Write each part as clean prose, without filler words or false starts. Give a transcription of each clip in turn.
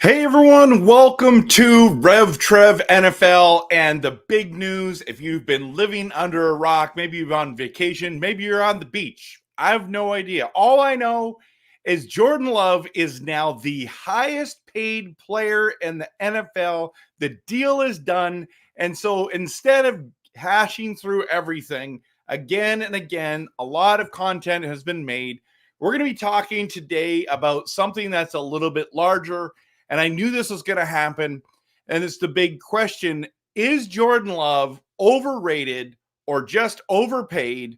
Hey everyone, welcome to Rev Trev NFL and the big news. If you've been living under a rock, maybe you're on vacation, maybe you're on the beach. I have no idea. All I know is Jordan Love is now the highest paid player in the NFL. The deal is done. And so instead of hashing through everything again and again, a lot of content has been made. We're going to be talking today about something that's a little bit larger. And I knew this was going to happen. And it's the big question. Is Jordan Love overrated or just overpaid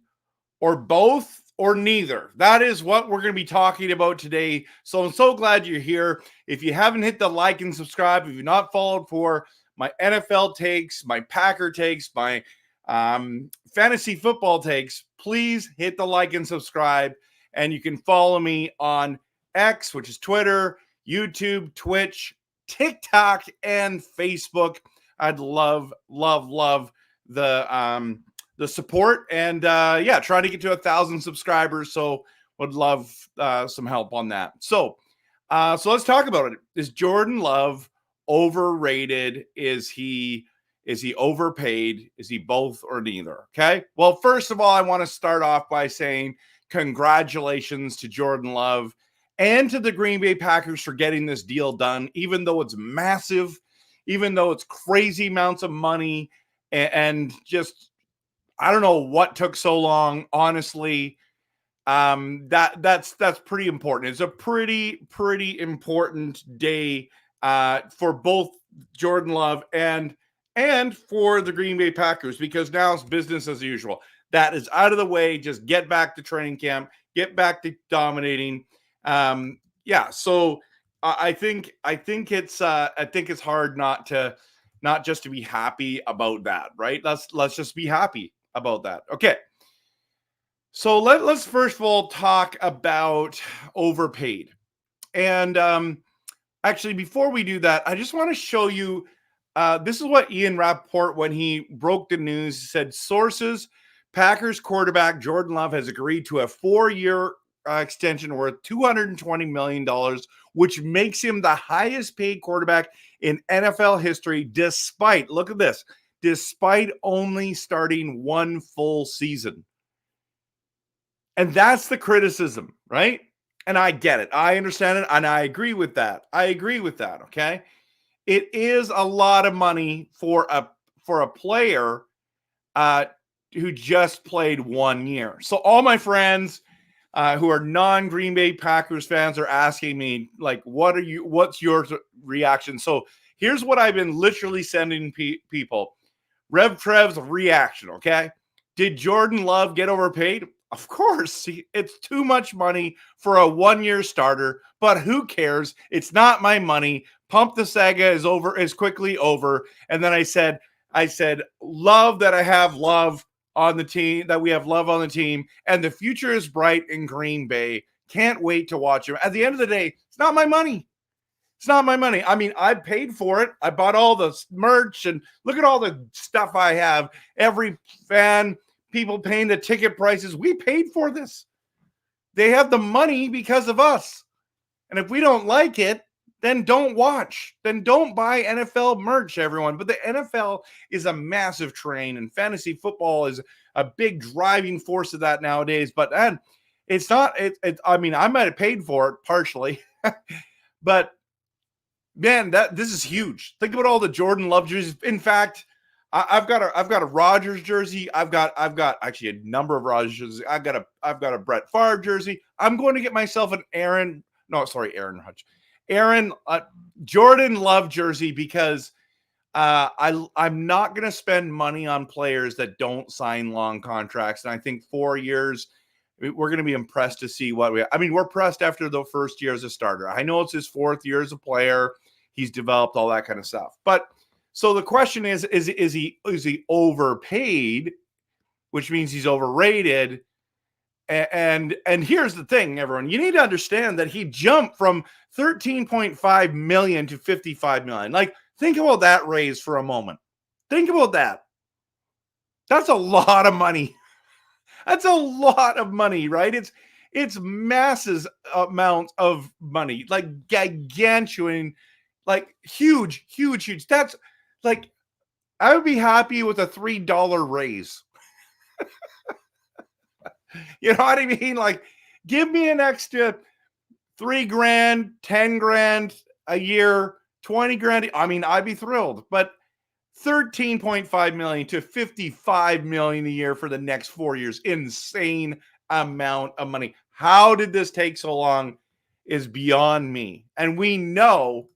or both or neither? That is what we're going to be talking about today. So I'm so glad you're here. If you haven't hit the like and subscribe, if you're not followed for my NFL takes, my Packer takes, my fantasy football takes, please hit the like and subscribe. And you can follow me on X, which is Twitter, YouTube, Twitch, TikTok, and Facebook. I'd love the support and trying to get to 1,000 subscribers. So would love some help on that. So let's talk about it. Is Jordan Love overrated? Is he overpaid? Is he both or neither? Okay. Well, first of all, I want to start off by saying congratulations to Jordan Love and to the Green Bay Packers for getting this deal done, even though it's massive, even though it's crazy amounts of money, and just, I don't know what took so long, honestly. That's pretty important. It's a pretty important day for both Jordan Love and for the Green Bay Packers, because now it's business as usual. That is out of the way. Just get back to training camp, get back to dominating. So I think it's hard not just to be happy about that, right? Let's just be happy about that. Okay. So let's first of all talk about overpaid. And actually, before we do that, I just want to show you, this is what Ian Rappaport, when he broke the news, said, sources, Packers quarterback Jordan Love has agreed to a 4-year extension worth $220 million, which makes him the highest paid quarterback in NFL history, despite only starting one full season. And that's the criticism, right? And I get it. I understand it. And I agree with that. Okay. It is a lot of money for a player who just played 1 year. So all my friends who are non-Green Bay Packers fans are asking me, like, what's your reaction? So here's what I've been literally sending people. Rev Trev's reaction, okay? Did Jordan Love get overpaid? Of course. It's too much money for a 1-year starter, but who cares? It's not my money. Pump the saga is quickly over. And then I said, love that I have Love on the team, that we have Love on the team, and the future is bright in Green Bay. Can't wait to watch him. At the end of the day, it's not my money. I mean, I paid for it. I bought all the merch, and look at all the stuff I have. Every fan, people paying the ticket prices. We paid for this. They have the money because of us. And if we don't like it, then don't watch. Then don't buy NFL merch, everyone. But the NFL is a massive train, and fantasy football is a big driving force of that nowadays. But it's not. I mean, I might have paid for it partially, but man, this is huge. Think about all the Jordan Love jerseys. In fact, I've got a Rodgers jersey. I've got actually a number of Rodgers jerseys. I've got a Brett Favre jersey. I'm going to get myself an Aaron Jordan Love jersey because I'm not going to spend money on players that don't sign long contracts. And I think 4 years, we're going to be impressed to see we're impressed after the first year as a starter. I know it's his 4th year as a player. He's developed all that kind of stuff. But so the question is he overpaid, which means he's overrated. And here's the thing, everyone. You need to understand that he jumped from 13.5 million to 55 million. Like, think about that raise for a moment. Think about that. That's a lot of money. That's a lot of money, right? It's massive amounts of money, like gargantuan, like huge. That's like, I would be happy with a $3 raise. You know what I mean? Like, give me an extra $3,000, $10,000 a year, $20,000. I mean, I'd be thrilled. But 13.5 million to 55 million a year for the next 4 years, insane amount of money. How did this take so long is beyond me. And we know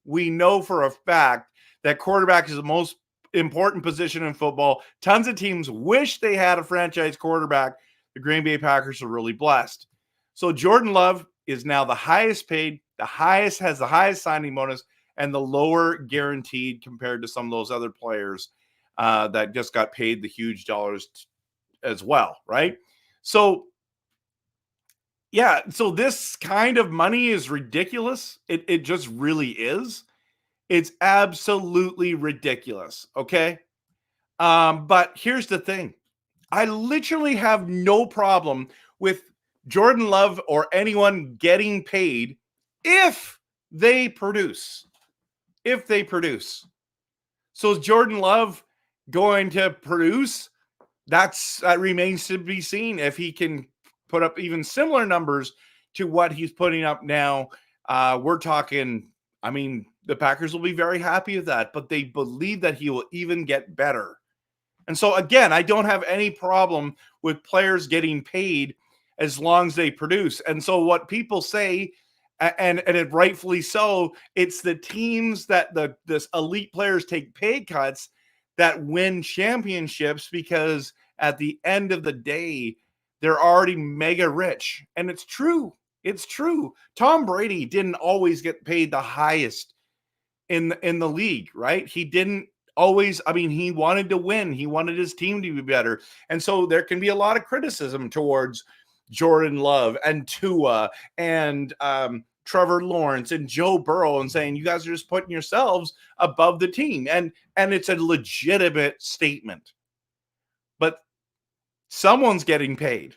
for a fact that quarterback is the most important position in football. Tons of teams wish they had a franchise quarterback. The Green Bay Packers are really blessed. So Jordan Love is now the highest paid, has the highest signing bonus, and the lower guaranteed compared to some of those other players that just got paid the huge dollars as well, right? So, yeah, so this kind of money is ridiculous. It just really is. It's absolutely ridiculous, okay? But here's the thing. I literally have no problem with Jordan Love or anyone getting paid if they produce. If they produce. So is Jordan Love going to produce? That remains to be seen if he can put up even similar numbers to what he's putting up now. We're talking, I mean, the Packers will be very happy with that, but they believe that he will even get better. And so, again, I don't have any problem with players getting paid as long as they produce. And so what people say, and it rightfully so, it's the teams that this elite players take pay cuts that win championships, because at the end of the day, they're already mega rich. And it's true. It's true. Tom Brady didn't always get paid the highest in the league, right? He didn't always. I mean, he wanted to win. He wanted his team to be better. And so there can be a lot of criticism towards Jordan Love and Tua and Trevor Lawrence and Joe Burrow, and saying you guys are just putting yourselves above the team. And it's a legitimate statement. But someone's getting paid.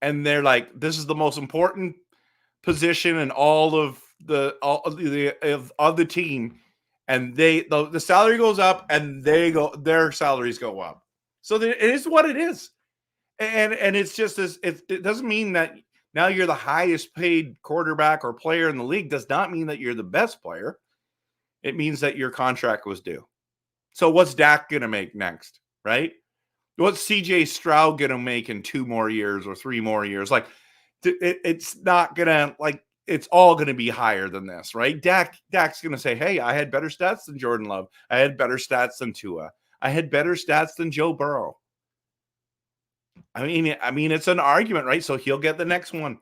And they're like, this is the most important position in all of the team. And the salary goes up, and their salaries go up. So it is what it is. And it's just this, it doesn't mean that now you're the highest paid quarterback or player in the league. Does not mean that you're the best player. It means that your contract was due. So what's Dak going to make next, right? What's CJ Stroud going to make in 2 more years or 3 more years? Like, it's not going to, like, it's all going to be higher than this, right? Dak's going to say, hey, I had better stats than Jordan Love. I had better stats than Tua. I had better stats than Joe Burrow. I mean, it's an argument, right? So he'll get the next one.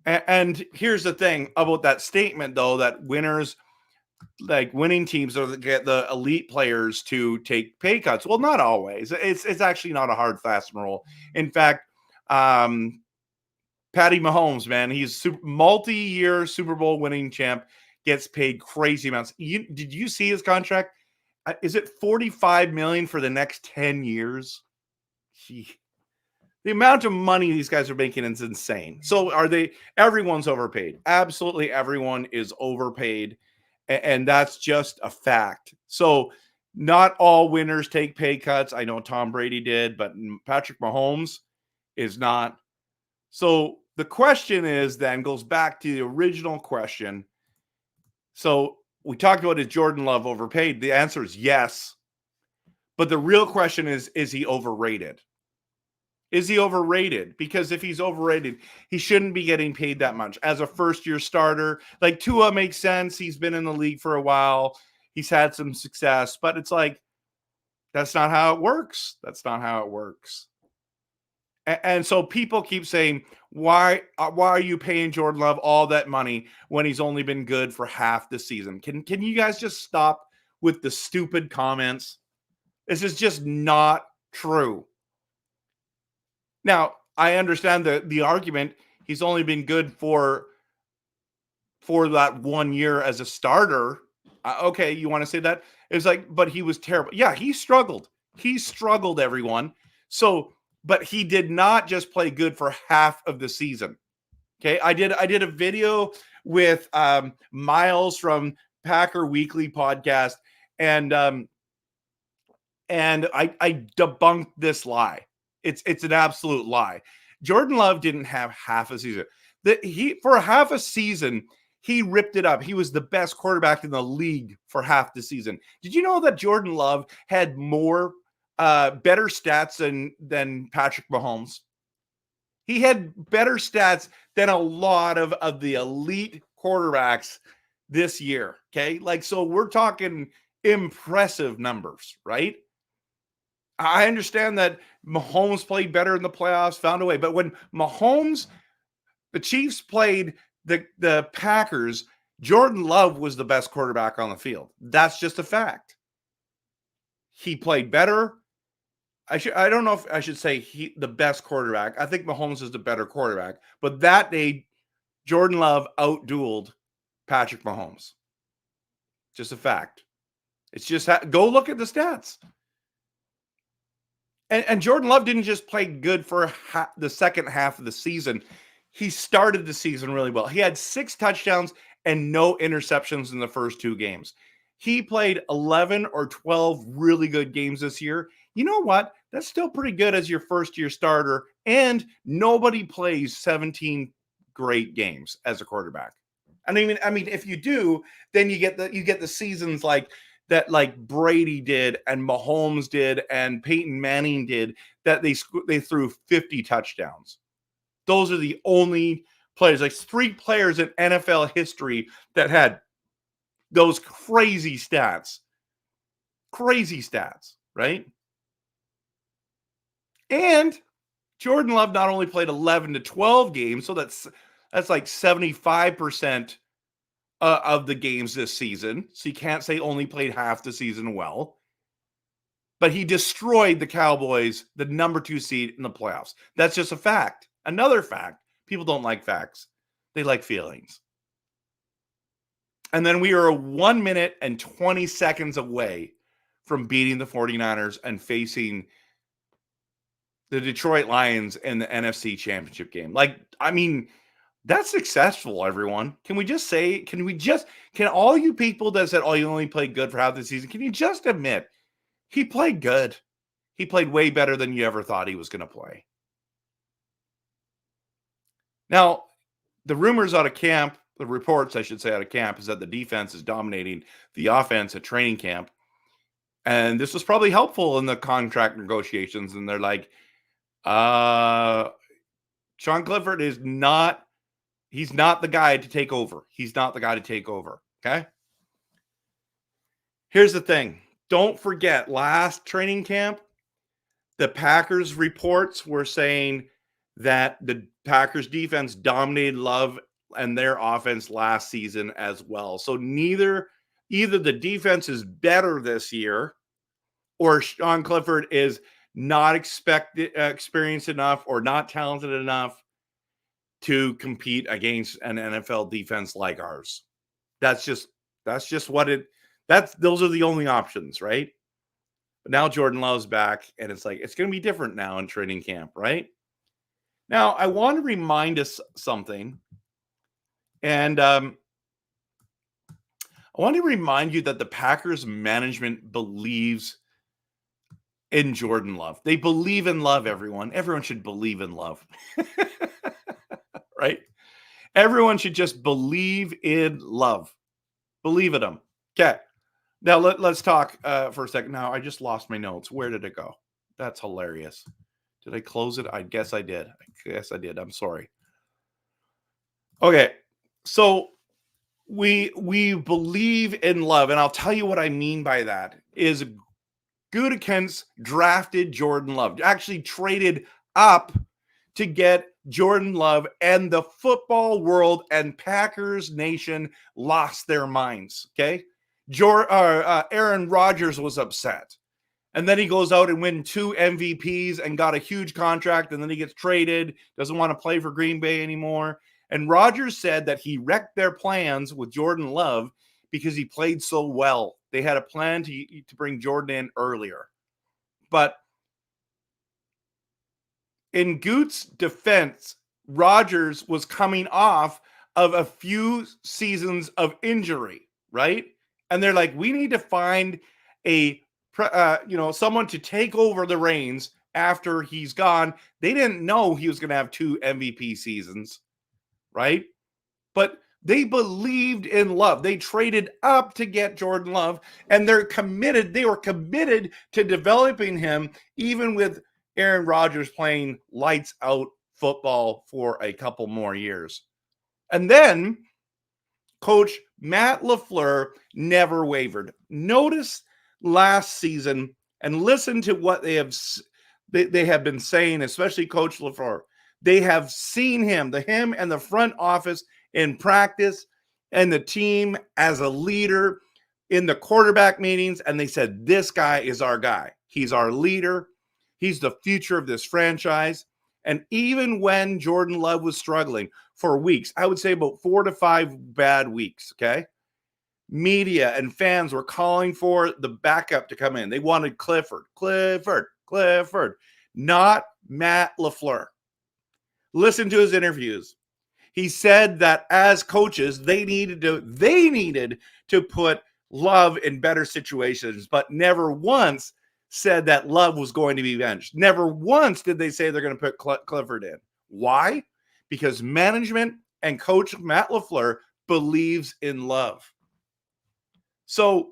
And here's the thing about that statement, though, that winners, like winning teams, are get the elite players to take pay cuts. Well, not always. It's actually not a hard, fast rule. In fact, Patty Mahomes, man, he's multi-year Super Bowl winning champ, gets paid crazy amounts. Did you see his contract? Is it $45 million for the next 10 years? Gee. The amount of money these guys are making is insane. So everyone's overpaid. Absolutely everyone is overpaid. And that's just a fact. So not all winners take pay cuts. I know Tom Brady did, but Patrick Mahomes is not. So the question is then goes back to the original question. So we talked about, is Jordan Love overpaid? The answer is yes. But the real question is he overrated? Is he overrated? Because if he's overrated, he shouldn't be getting paid that much. As a first-year starter, like Tua makes sense. He's been in the league for a while. He's had some success, but it's like, that's not how it works. That's not how it works. And so people keep saying, why are you paying Jordan Love all that money when he's only been good for half the season? Can you guys just stop with the stupid comments? This is just not true. Now, I understand the argument. He's only been good for that 1 year as a starter. Okay, you want to say that? It's like, but he was terrible. Yeah, he struggled. He struggled, everyone. So, but he did not just play good for half of the season. Okay, I did a video with Miles from Packer Weekly podcast, and I debunked this lie. It's an absolute lie. Jordan Love didn't have half a season. For half a season, he ripped it up. He was the best quarterback in the league for half the season. Did you know that Jordan Love had more better stats than Patrick Mahomes? He had better stats than a lot of the elite quarterbacks this year. Okay, like, so we're talking impressive numbers, right? I understand that Mahomes played better in the playoffs, found a way. But when the Chiefs played the Packers, Jordan Love was the best quarterback on the field. That's just a fact. He played better. I don't know if I should say the best quarterback. I think Mahomes is the better quarterback. But that day, Jordan Love outdueled Patrick Mahomes. Just a fact. It's just go look at the stats. And Jordan Love didn't just play good for the second half of the season. He started the season really well. He had 6 touchdowns and no interceptions in the first 2 games. He played 11 or 12 really good games this year. You know what? That's still pretty good as your first-year starter, and nobody plays 17 great games as a quarterback. I mean, if you do, then you get the seasons like that, like Brady did and Mahomes did and Peyton Manning did, that they threw 50 touchdowns. Those are the only players, like 3 players in NFL history that had those crazy stats. Crazy stats, right? And Jordan Love not only played 11 to 12 games, so that's like 75% of the games this season. So you can't say only played half the season well. But he destroyed the Cowboys, the number 2 seed in the playoffs. That's just a fact. Another fact. People don't like facts. They like feelings. And then we are 1 minute and 20 seconds away from beating the 49ers and facing the Detroit Lions in the NFC Championship game. Like, I mean, that's successful, everyone. Can all you people that said, oh, you only played good for half the season, can you just admit he played good? He played way better than you ever thought he was going to play. Now, the rumors out of camp, the reports, I should say, out of camp, is that the defense is dominating the offense at training camp. And this was probably helpful in the contract negotiations. And they're like, Sean Clifford is not, he's not the guy to take over. He's not the guy to take over. Okay. Here's the thing. Don't forget, last training camp, the Packers reports were saying that the Packers defense dominated Love and their offense last season as well. So either the defense is better this year, or Sean Clifford is not experienced enough or not talented enough to compete against an NFL defense like ours. That's just what those are the only options, right? But now Jordan Love's back, and it's like, it's going to be different now in training camp, right? Now, I want to remind us something, and I want to remind you that the Packers management believes in Jordan Love. They believe in love, everyone. Everyone should believe in love. Right? Everyone should just believe in love. Believe in them. Okay. Now let's talk for a second. Now I just lost my notes. Where did it go? That's hilarious. Did I close it? I guess I did. I'm sorry. Okay. So we believe in love, and I'll tell you what I mean by that is Gutekunst drafted Jordan Love, actually traded up to get Jordan Love, and the football world and Packers Nation lost their minds. Okay. Aaron Rodgers was upset. And then he goes out and wins 2 MVPs and got a huge contract. And then he gets traded, doesn't want to play for Green Bay anymore. And Rodgers said that he wrecked their plans with Jordan Love because he played so well. They had a plan to bring Jordan in earlier. But in Goot's defense, Rodgers was coming off of a few seasons of injury, right? And they're like, we need to find someone to take over the reins after he's gone. They didn't know he was going to have 2 MVP seasons, right? But they believed in Love. They traded up to get Jordan Love, and they're committed. They were committed to developing him, even with Aaron Rodgers playing lights out football for a couple more years. And then Coach Matt LaFleur never wavered. Notice last season and listen to what they have been saying, especially Coach LaFleur. They have seen him and the front office in practice and the team as a leader in the quarterback meetings, and they said, this guy is our guy. He's our leader. He's the future of this franchise. And even when Jordan Love was struggling for weeks, I would say about 4 to 5 bad weeks, okay? Media and fans were calling for the backup to come in. They wanted Clifford, not Matt LaFleur. Listen to his interviews. He said that as coaches, they needed to put Love in better situations, but never once said that Love was going to be benched. Never once did they say they're going to put Clifford in. Why? Because management and coach Matt LaFleur believes in Love. So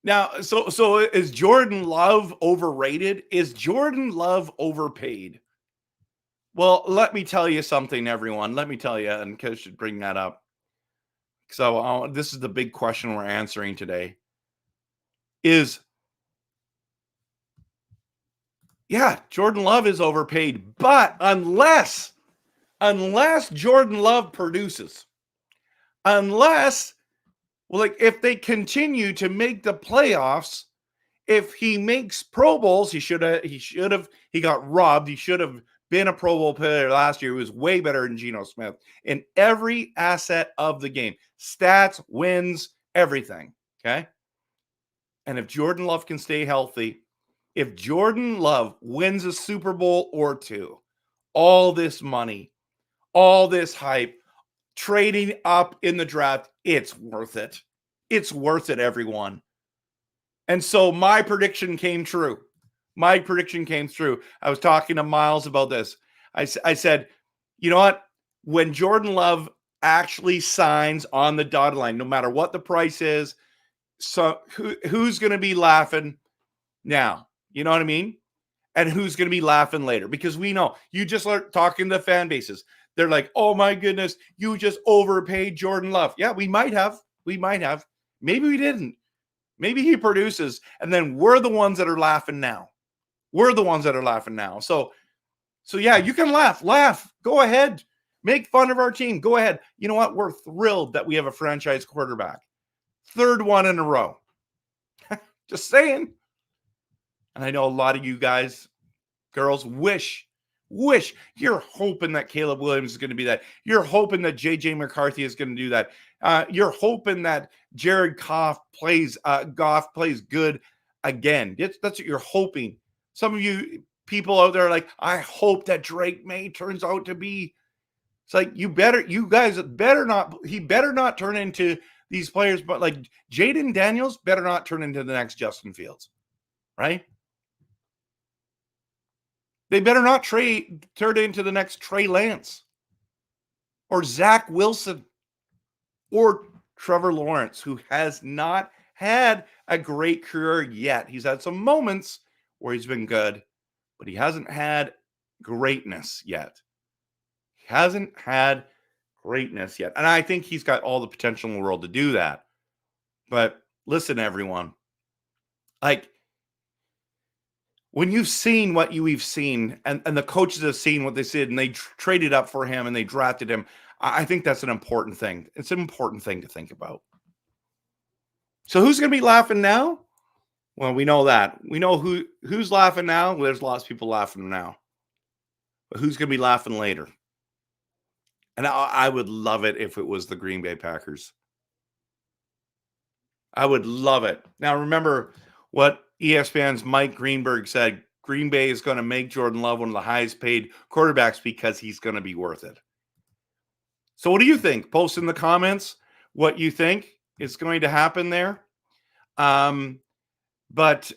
now, so is Jordan Love overrated? Is Jordan Love overpaid? Well, let me tell you something, everyone. Let me tell you, and Kev should bring that up. So this is the big question we're answering today. Jordan Love is overpaid, but unless Jordan Love produces, if they continue to make the playoffs, if he makes Pro Bowls, he got robbed. He should have been a Pro Bowl player last year. He was way better than Geno Smith in every asset of the game. Stats, wins, everything. Okay. And if Jordan Love can stay healthy, if Jordan Love wins a Super Bowl or 2, all this money, all this hype, trading up in the draft, it's worth it. It's worth it, everyone. And so my prediction came true. I was talking to Miles about this. I said, you know what? When Jordan Love actually signs on the dotted line, no matter what the price is, so who's going to be laughing now? You know what I mean? And who's going to be laughing later? Because we know, you just start talking to the fan bases. They're like, oh my goodness, you just overpaid Jordan Love. Yeah, we might have. Maybe we didn't. Maybe he produces, and then we're the ones that are laughing now. So yeah, you can laugh. Go ahead. Make fun of our team. Go ahead. You know what? We're thrilled that we have a franchise quarterback. 3rd one in a row. Just saying. And I know a lot of you guys, girls, wish you're hoping that Caleb Williams is going to be that. You're hoping that JJ McCarthy is going to do that. You're hoping that Jared Goff plays good again. That's what you're hoping. Some of you people out there are like, I hope that Drake May turns out to be It's like, you guys better not, he better not turn into these players, but like Jaden Daniels better not turn into the next Justin Fields, right? They better not turn into the next Trey Lance or Zach Wilson or Trevor Lawrence, who has not had a great career yet. He's had some moments where he's been good, but he hasn't had greatness yet. He hasn't had greatness yet. And I think he's got all the potential in the world to do that. But listen, everyone, like, when you've seen what we've seen, and the coaches have seen what they did, and they traded up for him and they drafted him, I think that's an important thing. It's an important thing to think about. So who's going to be laughing now? Well, we know that. We know who's laughing now. Well, there's lots of people laughing now. But who's going to be laughing later? And I would love it if it was the Green Bay Packers. I would love it. Now, remember what ESPN's Mike Greenberg said. Green Bay is going to make Jordan Love one of the highest paid quarterbacks because he's going to be worth it. So what do you think? Post in the comments what you think is going to happen there. But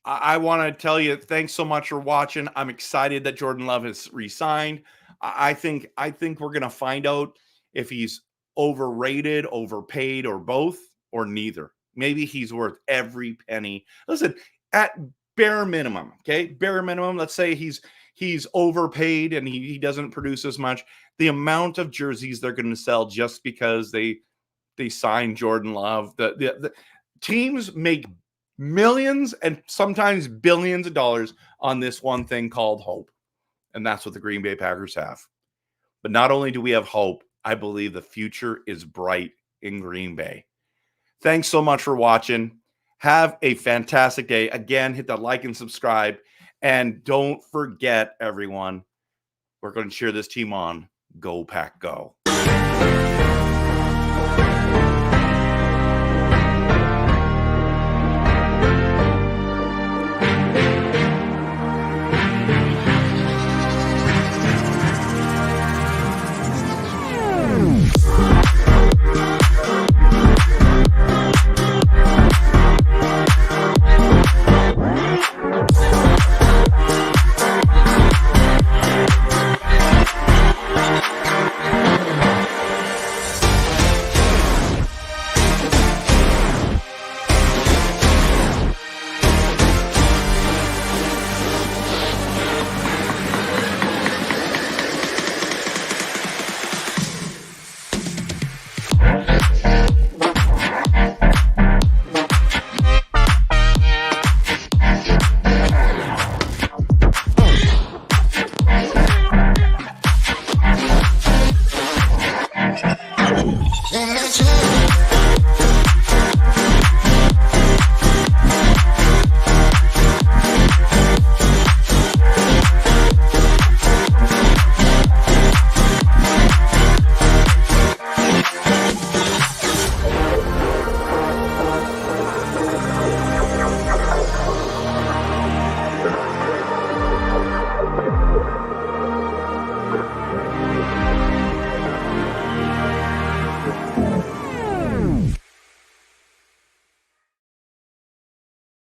I want to tell you, thanks so much for watching. I'm excited that Jordan Love has re-signed. I think we're going to find out if he's overrated, overpaid, or both, or neither. Maybe he's worth every penny. Listen, at bare minimum, okay? Bare minimum, let's say he's overpaid and he doesn't produce as much. The amount of jerseys they're going to sell just because they signed Jordan Love. The teams make millions and sometimes billions of dollars on this one thing called hope. And that's what the Green Bay Packers have. But not only do we have hope, I believe the future is bright in Green Bay. Thanks so much for watching. Have a fantastic day. Again, hit that like and subscribe. And don't forget, everyone, we're going to cheer this team on. Go Pack Go.